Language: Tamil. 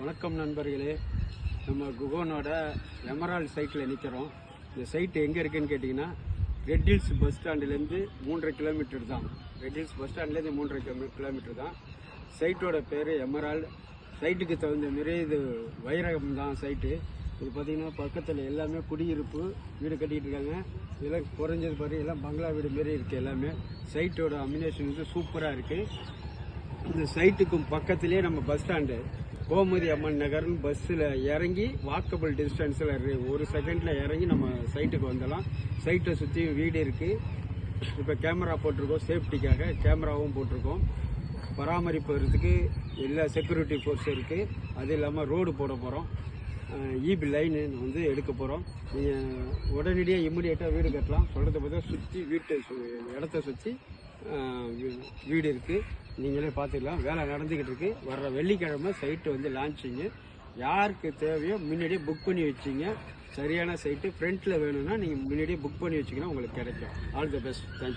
வணக்கம் நண்பர்களே, நம்ம குகோனோட எமரால்ட் சைட்டில் நிற்கிறோம். இந்த சைட்டு எங்கே இருக்குதுன்னு கேட்டிங்கன்னா, ரெட் ஹில்ஸ் பஸ் ஸ்டாண்டுலேருந்து 3.5 கிலோமீட்டர் தான். ரெட் ஹில்ஸ் பஸ் ஸ்டாண்ட்லேருந்து 3.5 கிலோமீட்டர் தான். சைட்டோட பேர் எமரால்ட். சைட்டுக்கு தகுந்த மாரி இது வைரகம் தான் சைட்டு. இது பார்த்திங்கன்னா பக்கத்தில் எல்லாமே குடியிருப்பு வீடு கட்டிகிட்டு இருக்காங்க. இதெல்லாம் குறைஞ்சது பாரு, எல்லாம் பங்களா வீடு மாரி இருக்குது. எல்லாமே சைட்டோட அமினேஷன் வந்து சூப்பராக இருக்குது. இந்த சைட்டுக்கும் பக்கத்துலேயே நம்ம பஸ் ஸ்டாண்டு கோமதி அம்மன் நகர்னு பஸ்ஸில் இறங்கி வாக்கபிள் டிஸ்டன்ஸில் 1 செகண்டில் இறங்கி நம்ம சைட்டுக்கு வந்துடலாம். சைட்டை சுற்றி வீடு இருக்குது. இப்போ கேமரா போட்டிருக்கோம், சேஃப்டிக்காக கேமராவும் போட்டிருக்கோம். பராமரிப்பு வரதுக்கு எல்லா செக்யூரிட்டி ஃபோர்ஸ் இருக்குது. அது இல்லாமல் ரோடு போட போகிறோம். ஈபி லைனு வந்து எடுக்க போகிறோம். நீங்கள் உடனடியாக இம்மிடியேட்டாக வீடு கட்டலாம். சொல்கிறத பார்த்தா சுற்றி இடத்த சுற்றி வீடு இருக்குது. நீங்களே பார்த்துக்கலாம். வேலை நடந்துக்கிட்டு இருக்குது. வர்ற வெள்ளிக்கிழமை சைட்டு வந்து லான்ச்சிங்கு. யாருக்கு தேவையோ முன்னாடியே புக் பண்ணி வச்சிங்க. சரியான சைட்டு ஃப்ரண்ட்டில் வேணும்னா நீங்கள் முன்னாடியே புக் பண்ணி வச்சிங்கன்னா உங்களுக்கு கிடைக்கும். All the best. தேங்க்யூ.